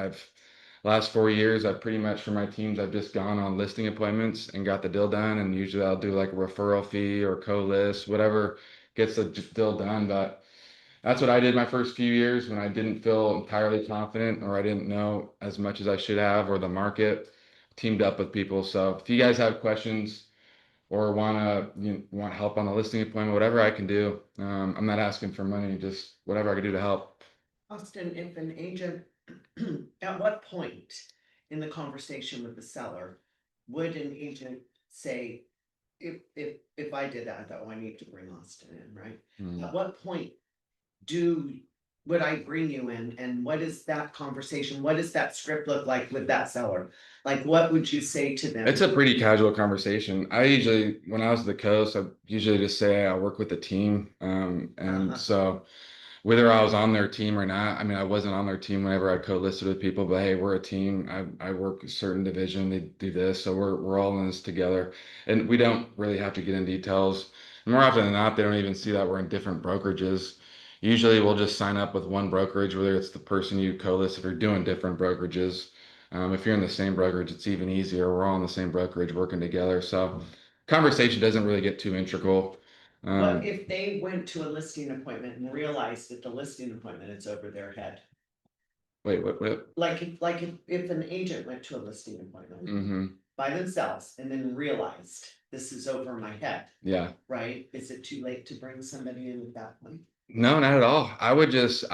Last 4 years, I've pretty much for my teams, I've just gone on listing appointments and got the deal done. And usually I'll do like a referral fee or co-list, whatever gets the deal done. But that's what I did my first few years when I didn't feel entirely confident or I didn't know as much as I should have or the market. Teamed up with people. So if you guys have questions or want help on the listing appointment, whatever I can do, I'm not asking for money, just whatever I can do to help. Austin, if an agent, at what point in the conversation with the seller would an agent say, if I did that, though, I need to bring Austin in, right? Hmm. At what point would I bring you in, and what is that conversation, what does that script look like with that seller? Like, what would you say to them? It's a pretty casual conversation. When I was at the coast, I usually just say I work with the team. And Uh-huh. so whether I was on their team or not, I mean, I wasn't on their team whenever I co-listed with people, but hey, we're a team. I work a certain division, they do this, so we're all in this together. And we don't really have to get in details. More often than not, they don't even see that we're in different brokerages. Usually we'll just sign up with one brokerage, whether it's the person you co-list, if you're doing different brokerages. If you're in the same brokerage, it's even easier. We're all in the same brokerage working together. So conversation doesn't really get too integral. What if they went to a listing appointment and realized that the listing appointment is over their head? Wait, what? If an agent went to a listing appointment Mm-hmm. by themselves and then realized this is over my head, Yeah. right? Is it too late to bring somebody in at that point? No, not at all. I would just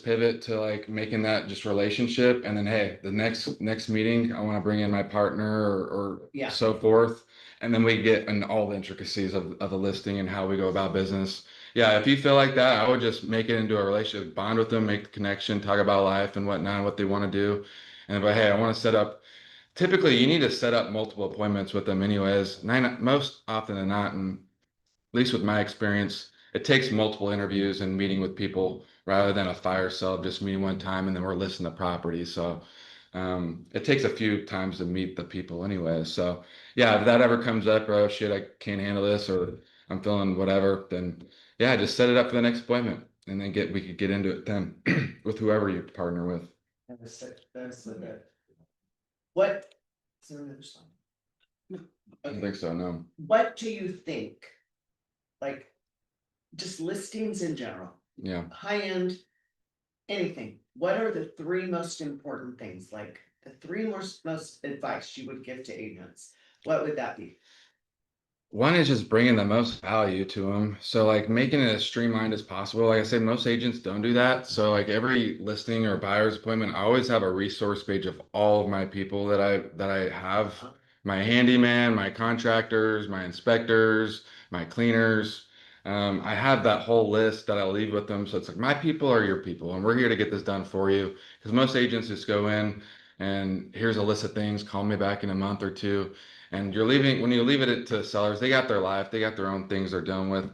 pivot to like making that just relationship, and then hey, the next meeting, I want to bring in my partner or Yeah. so forth, and then we get in all the intricacies of the listing and how we go about business. Yeah, if you feel like that, I would just make it into a relationship, bond with them, make the connection, talk about life and whatnot, what they want to do, and but hey, I want to set up. Typically, you need to set up multiple appointments with them, anyways. Most often than not, and at least with my experience, it takes multiple interviews and meeting with people rather than a fire sale, just meeting one time and then we're listing the property. So it takes a few times to meet the people anyway. So yeah, if that ever comes up or oh shit, I can't handle this or I'm feeling whatever, then yeah, just set it up for the next appointment and then we could get into it then with whoever you partner with. That's so good. What? Is there another slide? No. I don't Okay. think so, no. What do you think? Like, just listings in general, Yeah. high end, anything. What are the three most important things? Like the three most advice you would give to agents? What would that be? One is just bringing the most value to them. So like making it as streamlined as possible. Like I said, most agents don't do that. So like every listing or buyer's appointment, I always have a resource page of all of my people that I have, my handyman, my contractors, my inspectors, my cleaners. I have that whole list that I leave with them. So it's like my people are your people, and we're here to get this done for you. Because most agents just go in and here's a list of things, call me back in a month or two. And you're leaving, when you leave it to sellers, they got their life, they got their own things they're dealing with.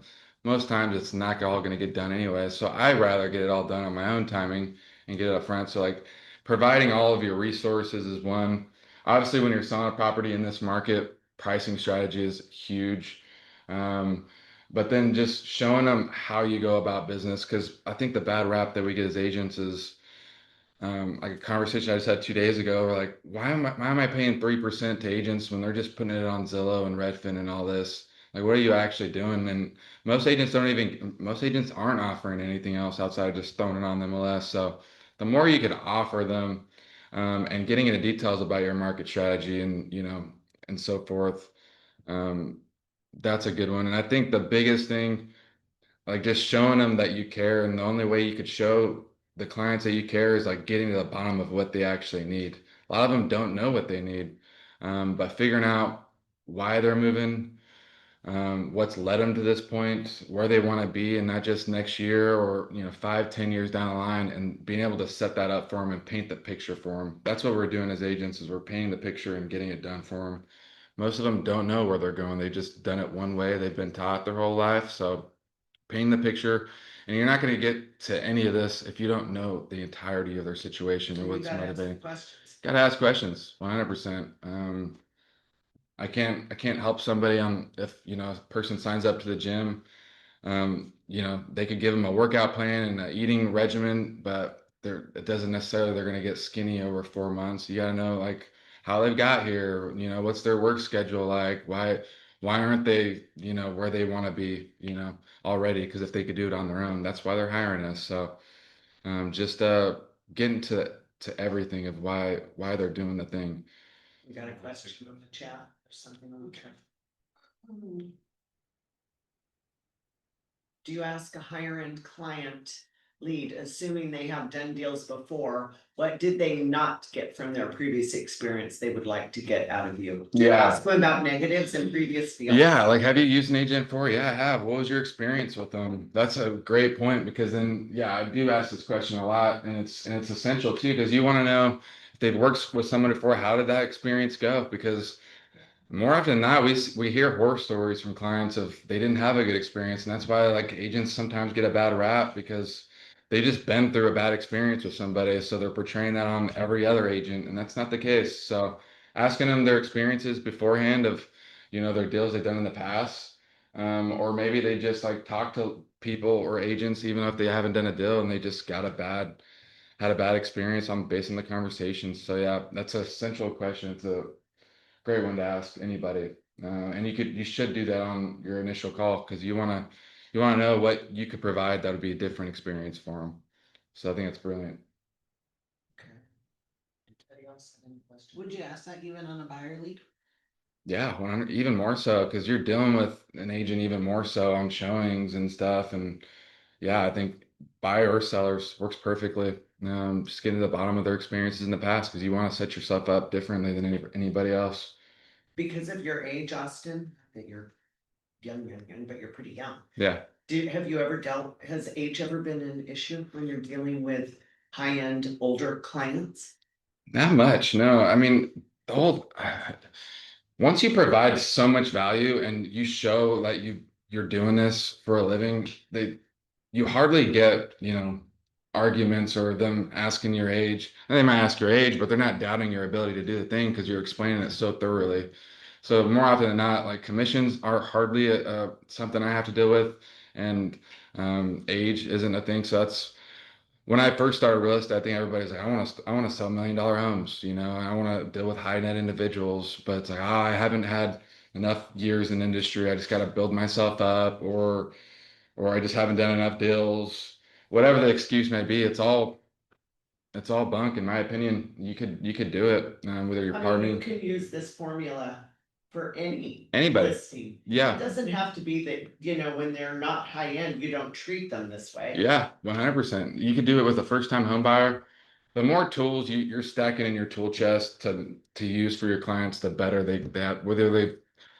Most times it's not all going to get done anyway. So I'd rather get it all done on my own timing and get it up front. So like providing all of your resources is one. Obviously, when you're selling a property in this market, pricing strategy is huge. Um, but then just showing them how you go about business, because I think the bad rap that we get as agents is like a conversation I just had 2 days ago. We're like, why am I paying 3% to agents when they're just putting it on Zillow and Redfin and all this? Like, what are you actually doing? And most agents aren't offering anything else outside of just throwing it on the MLS. So the more you can offer them, and getting into details about your market strategy and, and so forth, um, that's a good one. And I think the biggest thing, like just showing them that you care, and the only way you could show the clients that you care is like getting to the bottom of what they actually need. A lot of them don't know what they need, but figuring out why they're moving, what's led them to this point, where they want to be, and not just next year or 5, 10 years down the line, and being able to set that up for them and paint the picture for them. That's what we're doing as agents, is we're painting the picture and getting it done for them. Most of them don't know where they're going. They've just done it one way. They've been taught their whole life. So paint the picture, and you're not going to get to any of this if you don't know the entirety of their situation and You what's gotta ask the motivating. questions. Got to ask questions, 100%. I can't help somebody on, if a person signs up to the gym, they could give them a workout plan and an eating regimen, but it doesn't necessarily they're going to get skinny over 4 months. You got to know like how they've got here, what's their work schedule like, why aren't they, where they want to be, already? Because if they could do it on their own, that's why they're hiring us. So just getting to everything of why they're doing the thing. You got a question in the chat or something? Okay. Do you ask a higher end client lead, assuming they have done deals before, what did they not get from their previous experience they would like to get out of you? Do you Yeah. ask them about negatives in previous deals? Yeah, like have you used an agent before? Yeah, I have. What was your experience with them? That's a great point, because then yeah, I do ask this question a lot, and it's essential too, because you want to know if they've worked with someone before, how did that experience go? Because more often than not, we hear horror stories from clients of they didn't have a good experience, and that's why like agents sometimes get a bad rap, because they just been through a bad experience with somebody, so they're portraying that on every other agent, and that's not the case. So asking them their experiences beforehand of their deals they've done in the past, or maybe they just like talk to people or agents even if they haven't done a deal and they just had a bad experience on based on the conversation. So yeah, that's a central question. It's a great one to ask anybody. And you should do that on your initial call, because you want to know what you could provide that would be a different experience for them. So I think it's brilliant. Okay. Anybody else have any questions? Would you ask that even on a buyer lead? Yeah, 100, even more so, because you're dealing with an agent even more so on showings and stuff. And yeah, I think buyer or sellers works perfectly. Just getting to the bottom of their experiences in the past, because you want to set yourself up differently than anybody else. Because of your age, Austin, that you're young, but you're pretty young. Yeah. Have you ever has age ever been an issue when you're dealing with high-end older clients? Not much, no. I mean, the whole once you provide so much value and you show that you're doing this for a living, you hardly get, arguments or them asking your age. And they might ask your age, but they're not doubting your ability to do the thing because you're explaining it so thoroughly. So more often than not, like commissions are hardly something I have to deal with, and age isn't a thing. So that's when I first started real estate. I think everybody's like, I want to sell $1 million homes, I want to deal with high net individuals, but it's like, I haven't had enough years in industry. I just got to build myself up, or I just haven't done enough deals. Whatever the excuse may be, it's all bunk in my opinion. You could do it, whether you're I mean, you partnering can use this formula for anybody. listing. It Yeah. doesn't have to be that, when they're not high end, you don't treat them this way. Yeah, 100%. You could do it with a first-time home buyer. The more tools you're stacking in your tool chest to use for your clients, the better whether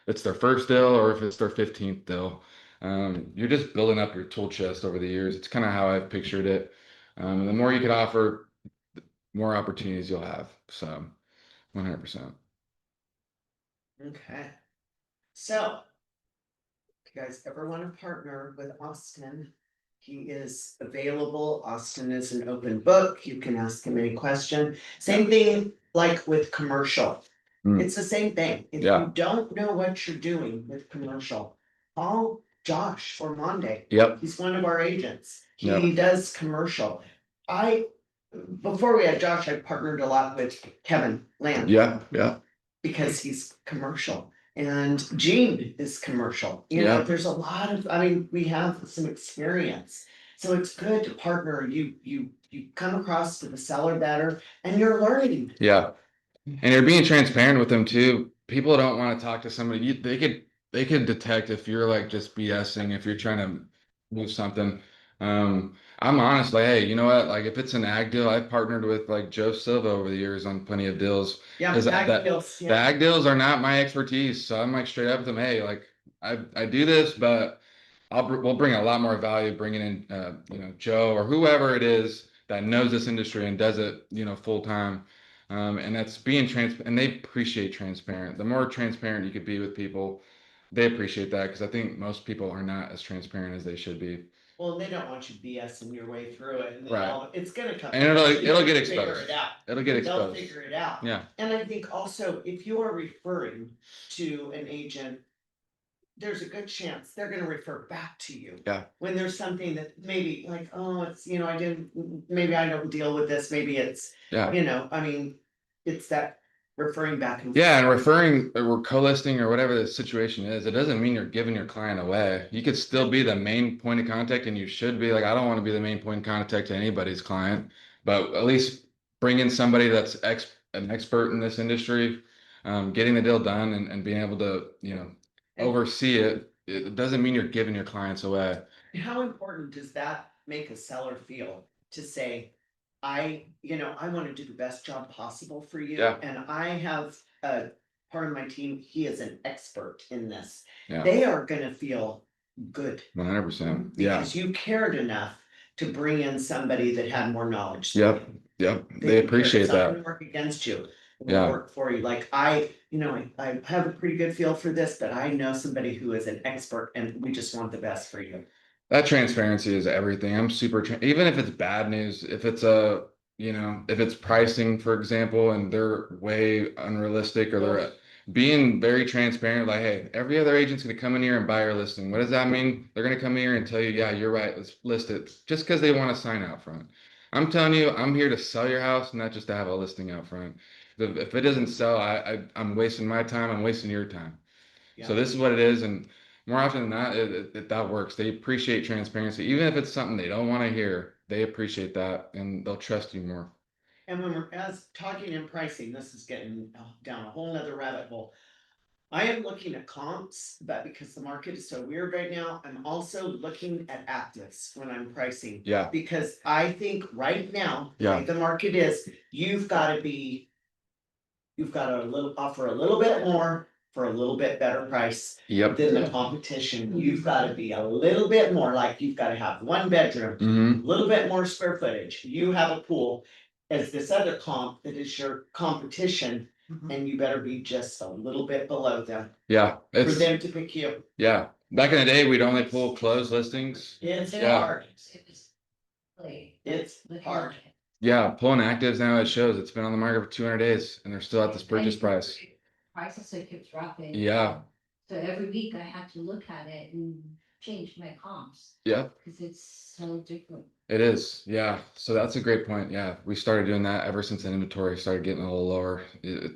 it's their first deal or if it's their 15th deal. You're just building up your tool chest over the years. It's kind of how I've pictured it. And the more you could offer, the more opportunities you'll have. So 100%. Okay. So, if you guys ever want to partner with Austin, he is available. Austin is an open book. You can ask him any question. Same thing like with commercial. Mm. It's the same thing. If Yeah. you don't know what you're doing with commercial, call Josh or Monday. Yep. He's one of our agents. He Yep. does commercial. Before we had Josh, I partnered a lot with Kevin Land. Yeah. Yeah. Because he's commercial. And Gene is commercial. You know, Yeah. there's a lot of, I mean, we have some experience. So it's good to partner. You come across to the seller better and you're learning. Yeah. And you're being transparent with them too. People don't want to talk to somebody. They could detect if you're like just BSing, if you're trying to move something. I'm honest, like, hey, you know what? Like if it's an ag deal, I've partnered with like Joe Silva over the years on plenty of deals. Yeah, 'Cause ag deals, The yeah. ag deals are not my expertise. So I'm like straight up with them, hey, like I do this, but we'll bring a lot more value bringing in Joe or whoever it is that knows this industry and does it full time. And that's being transparent, and they appreciate transparent. The more transparent you could be with people, they appreciate that because I think most people are not as transparent as they should be. Well, they don't want you BSing your way through it and then Right. it's gonna come. And it'll get Figure exposed. it out. It'll get They'll exposed. figure it out. Yeah. And I think also if you are referring to an agent, there's a good chance they're gonna refer back to you. Yeah. When there's something that maybe like, oh, it's, maybe I don't deal with this, maybe it's, Yeah. I mean, it's that referring back and. Yeah, and referring or co-listing or whatever the situation is, it doesn't mean you're giving your client away. You could still be the main point of contact, and you should be. Like, I don't want to be the main point of contact to anybody's client, but at least bring in somebody that's an expert in this industry, getting the deal done and being able to, oversee it. It doesn't mean you're giving your clients away. How important does that make a seller feel to say, I want to do the best job possible for you. Yeah. And I have a part of my team, he is an expert in this. Yeah. They are gonna feel good. 100%. Yeah. Because you cared enough to bring in somebody that had more knowledge. than Yep. you. Yep. They appreciate It's not that. gonna work against you. It will Yeah. work for you. Like I have a pretty good feel for this, but I know somebody who is an expert and we just want the best for you. That transparency is everything. I'm even if it's bad news, if it's if it's pricing, for example, and they're way unrealistic or they're being very transparent, like, hey, every other agent's gonna come in here and buy your listing. What does that mean? They're gonna come here and tell you, yeah, you're right, let's list it, just because they want to sign out front. I'm telling you, I'm here to sell your house, not just to have a listing out front. If it doesn't sell, I'm wasting my time, I'm wasting your time. So this is what it is, and more often than not, that works. They appreciate transparency, even if it's something they don't want to hear. They appreciate that, and they'll trust you more. And when we're talking in pricing, this is getting down a whole nother rabbit hole. I am looking at comps, but because the market is so weird right now, I'm also looking at actives when I'm pricing. Yeah. Because I think right now, the Yeah. way the market is, you've got to offer a little bit more for a little bit better price. Yep. Than the competition. You've got to be a little bit more, like you've got to have one bedroom, Mm-hmm. a little bit more square footage. You have a pool as this other comp that is your competition, and you better be just a little bit below them Yeah. for them to pick you. Yeah. Back in the day, we'd only pull closed listings. It's Yeah. hard. It's hard. Yeah, pulling actives now, it shows it's been on the market for 200 days and they're still at this purchase price. Prices are keep dropping. Yeah. So every week I have to look at it and change my comps. Yeah. Cause it's so different. It is. Yeah. So that's a great point. Yeah. We started doing that ever since the inventory started getting a little lower,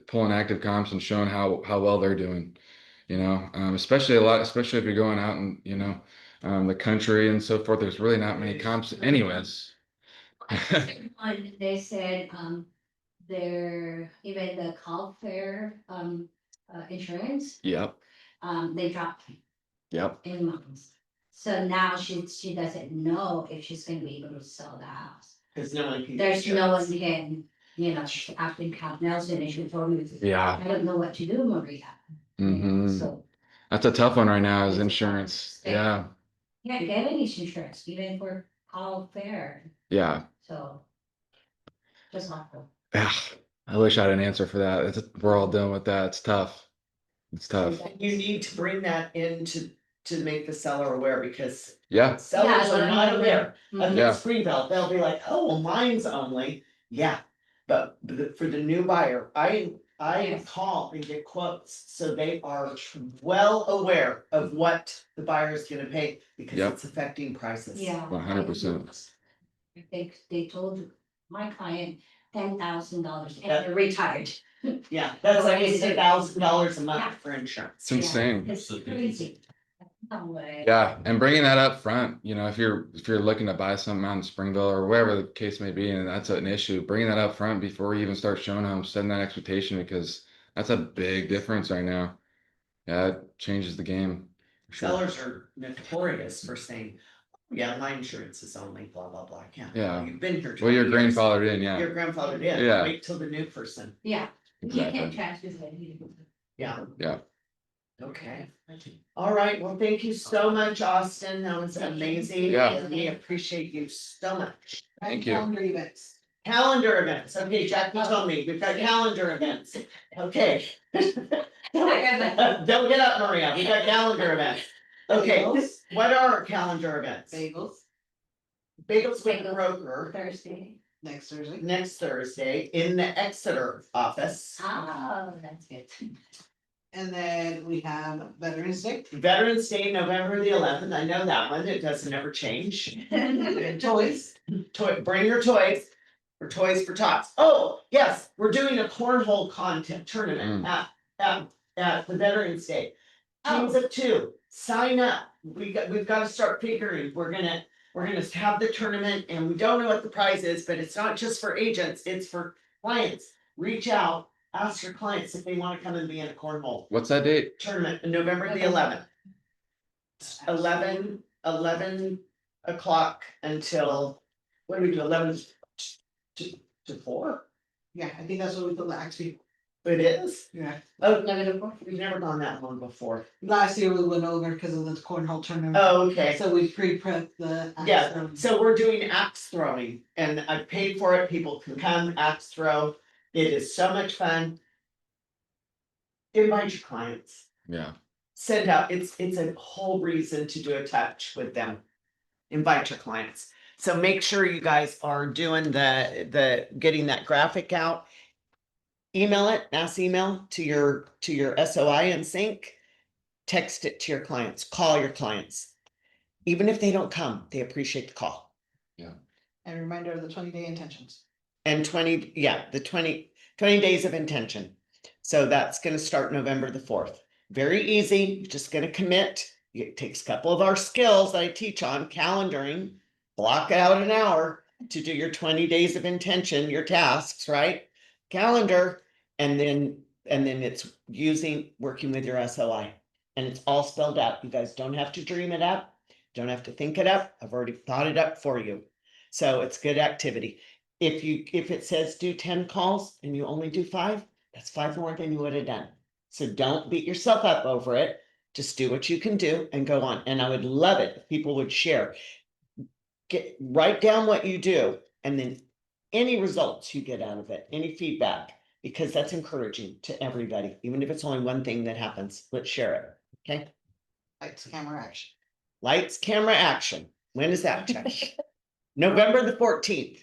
pulling active comps and showing how well they're doing, especially especially if you're going out and, the country and so forth. There's really not many comps anyways. They said, they're even the call fair, insurance, Yep. they dropped Yep. in months. So now she doesn't know if she's gonna be able to sell the house. There's no one can. There's no one can, after Cal Nelson, and she told me, Yeah. I don't know what to do, Maria. Mm-hmm. So. That's a tough one right now is It's a insurance. tough Yeah. Can't get any insurance, even for call fair, Yeah. so. Just awful. Yeah. I wish I had an answer for that. We're all dealing with that. It's tough. It's tough. You need to bring that to make the seller aware, because Yeah, sellers Yeah, are not learn. aware of Yeah. this Greenbelt. They'll be like, oh, well, mine's only, yeah. But for the new buyer, I Yes. call and get quotes, so they are well aware of what the buyer is gonna pay, because Yep. it's affecting prices. Yeah. 100%. They told my client $10,000 and Yeah. they're retired. Yeah, that's like $1,000 a Yeah. month for insurance. It's insane. It's crazy. No way. Yeah, and bringing that up front, you know, if you're looking to buy something out in Springville or wherever the case may be, and that's an issue, bringing that up front before you even start showing them, setting that expectation, because that's a big difference right now. Yeah, it changes the game. For sure. Sellers are notorious for saying, yeah, my insurance is only blah, blah, blah, Yeah. You've been here. Well, you're 20 years. grandfathered in, yeah. Your grandfather did. Yeah. Wait till the new person. Yeah, you Exactly. can't transfer that. Yeah. Yeah. Okay. All right. Well, thank you so much, Austin. That was amazing. Yeah. We appreciate you so much. Thank you. Calendar events. Calendar events. Okay, Jackie told me we've got calendar events. Okay. Don't get up, Maria. We got calendar events. Okay, Bagels. what are our calendar events? Bagels, Bagels with the Bagels. broker Thursday. next Thursday. next Thursday in the Exeter office. Oh, that's good. And then we have Veterans Day, Veterans Day, November the 11th. I know that one. It doesn't ever change. and toys. Bring your toys. For Toys for Tots. Oh, yes, we're doing a cornhole content tournament at the Veterans Day. Teams of 2, sign up. We've got to start figuring. We're gonna have the tournament, and we don't know what the prize is, but it's not just for agents, it's for clients. Reach out, ask your clients if they want to come and be in a cornhole What's that date? tournament, November the 11th. 11 o'clock until, what do we do, 11 to 4? Yeah, I think that's what we told the actually, It is? yeah. Oh, 11 we've never gone that long before. Last year we went over because of the cornhole tournament. Oh, okay. So we pre-prepped the. Yeah, so we're doing axe throwing, and I paid for it, people can come axe throw, it is so much fun. Invite your clients, Yeah. send out, it's a whole reason to do a touch with them. Invite your clients, so make sure you guys are doing the getting that graphic out. Email it, mass email to your SOI and sync, text it to your clients, call your clients. Even if they don't come, they appreciate the call. And reminder of the 20-day intentions. And 20, yeah, the 20 days of intention. So that's gonna start November the 4th. Very easy, you're just gonna commit. It takes a couple of our skills that I teach on calendaring. Block out an hour to do your 20 days of intention, your tasks, right? Calendar, and then it's working with your SOI. And it's all spelled out. You guys don't have to dream it up, don't have to think it up. I've already thought it up for you. So it's good activity. If it says do 10 calls and you only do 5, that's 5 more than you would have done. So don't beat yourself up over it. Just do what you can do and go on. And I would love it if people would share. Write down what you do, and then any results you get out of it, any feedback, because that's encouraging to everybody. Even if it's only one thing that happens, let's share it. Okay. Lights, camera, action. Lights, camera, action. When is that, Jackie? November the 14th,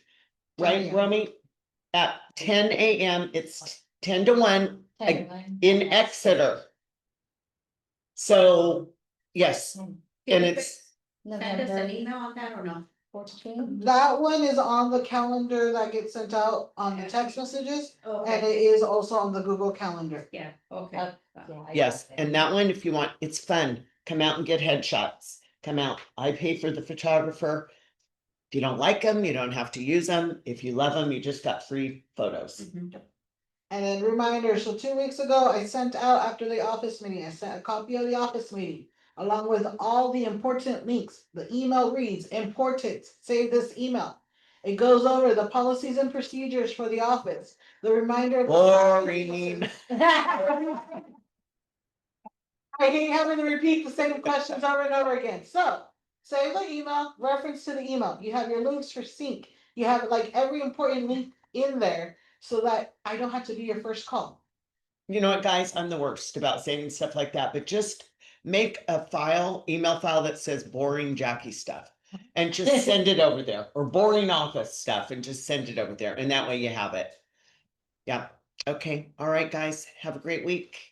10 right, a.m. Romy? At 10 a.m. It's 10 to 1 in Exeter. So, yes, and it's, Send us an email on that or no? 14? That one is on the calendar that gets sent out on the text messages, and it is also on the Google Calendar. Yeah, okay. yes, and that one, if you want, it's fun. Come out and get headshots. Come out. I pay for the photographer. If you don't like them, you don't have to use them. If you love them, you just got free photos. And then reminder, so 2 weeks ago, I sent out after the office meeting, I sent a copy of the office meeting. Along with all the important links. The email reads, important, save this email. It goes over the policies and procedures for the office. The reminder. Boring. I hate having to repeat the same questions over and over again. So save the email, reference to the email. You have your links for sync. You have like every important link in there so that I don't have to be your first call. You know what, guys, I'm the worst about saying stuff like that, but just make a file, email file that says boring Jackie stuff. And just send it over there, or boring office stuff, and just send it over there, and that way you have it. Yeah, okay, all right, guys, have a great week.